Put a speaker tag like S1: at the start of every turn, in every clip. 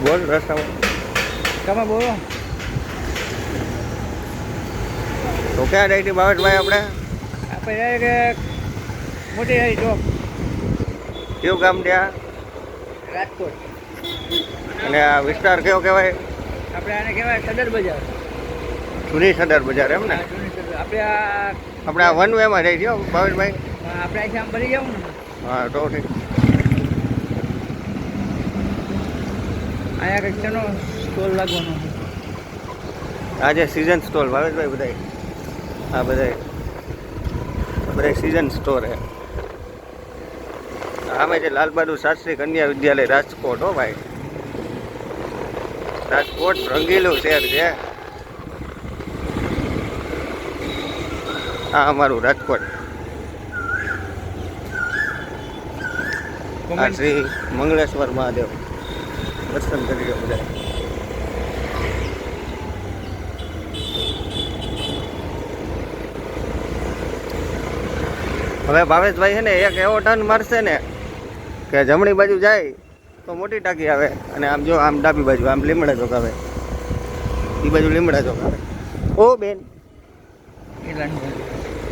S1: બોલ રસ્તામાં
S2: તમે બોલો.
S1: તો ક્યાં જાય છે ભાવેશભાઈ આપણે?
S2: આપણે જાય કે મોટી હારી ચોક,
S1: કયું ગામ ત્યાં
S2: રાજકોટ.
S1: અને આ વિસ્તાર કેવો કહેવાય?
S2: આપણે આને કહેવાય સદર બજાર.
S1: જૂની સદર બજાર એમ ને?
S2: હા, જૂની સદર. આપણે
S1: આ વન વેમાં જાય છે હો, ભાવેશભાઈ.
S2: આપણે અહીંથી આમ ભરી જાવ ને.
S1: હા તો ઠીક.
S2: અહીંયા કંઈક શેનો સ્ટોલ લાગવાનો છે?
S1: આજે સિઝન સ્ટોલ ભાવેશભાઈ બધાય. હા બધાય સિઝન સ્ટોર હે. આમે છે લાલ બહાદુર શાસ્ત્રી કન્યા વિદ્યાલય રાજકોટ હો ભાઈ. રાજકોટ રંગીલું શહેર છે. આ અમારું રાજકોટ. આ શ્રી મંગળેશ્વર મહાદેવ દર્શન કરી લો બધા. હવે ભાવેશભાઈ છે ને એક એવો ટર્ન મારશે ને કે જમણી બાજુ જાય તો મોટી ટાંકી આવે, અને આમ જો આમ ડાબી બાજુ આમ લીમડા ચોક આવે, એ બાજુ લીમડા ચોક આવે. ઓ બેન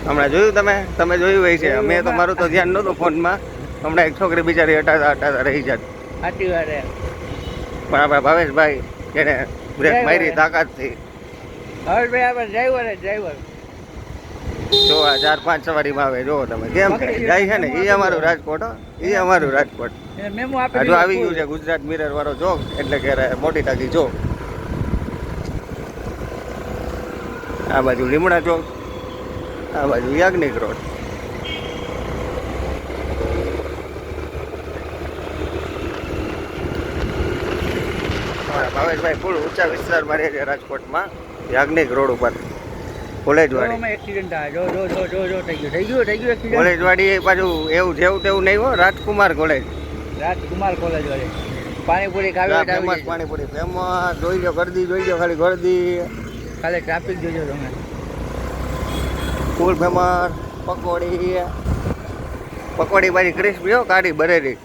S1: હમણાં જોયું તમે જોયું હોય છે? અમે તો મારું તો ધ્યાન નહોતું ફોનમાં. હમણાં એક છોકરી બિચારી હટાતા રહી જાત.
S2: સાચી વાત છે.
S1: પણ આપણા ભાવેશભાઈ એને બ્રેક મારી તાકાતથી.
S2: ભાવેશભાઈ આપણે ડ્રાઈવર.
S1: જો આ 4-5 સવારીમાં આવે જો તમે કેમ જાય છે ને. એ અમારું રાજકોટ હો, એ અમારું રાજકોટ.
S2: મેમો
S1: હજુ આવી ગયું છે ગુજરાત મિરર વાળો ચોક, એટલે કે મોટી ટાંકી ચોક. આ બાજુ લીમડા ચોક, આ બાજુ યાજ્ઞિક રોડ. ભાવેશભાઈ ફૂલ ઊંચા વિસ્તારમાં રહે છે રાજકોટમાં, યાજ્ઞિક રોડ ઉપર. કોલેજવાડી
S2: એક્સિડન્ટ આવ્યો. જો થઈ ગયું એક્સિડન્ટ.
S1: કોલેજવાડી પાછું એવું જેવું તેવું નહીં હો. રાજકુમાર કોલેજ
S2: વાળી પાણીપુરી
S1: ફેમસ. પાણીપુરી ફેમસ. જોઈ લો ગરદી, જોઈ લો ખાલી ગરદી.
S2: ખાલી ટ્રાફિક જોજો તમે.
S1: ફૂલ ફેમસ. પકોડી પાછી ક્રિસ્પી હો, કાઢી બરેલી.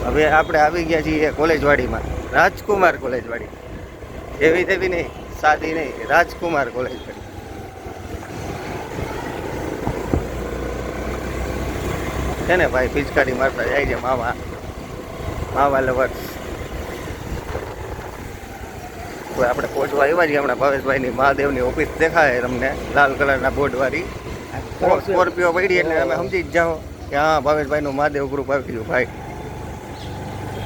S1: હવે આપણે આવી ગયા છીએ કોલેજવાડીમાં. રાજકુમાર કોલેજવાડી. એવી તેવી નહીં, સાદી નહીં, રાજકુમાર કોલેજવાડી છે ને ભાઈ. પિચકારી મારતા જાય છે માવા લવર્સ. આપણે પહોંચવા આવ્યા છીએ હમણાં. ભાવેશભાઈની મહાદેવની ઓફિસ દેખાય તમને, લાલ કલરના બોર્ડવાળી. સ્કોર્પિયો પડી એટલે તમે સમજી જ જાઓ કે હા ભાવેશભાઈનું મહાદેવ ગ્રુપ આવી ગયું ભાઈ.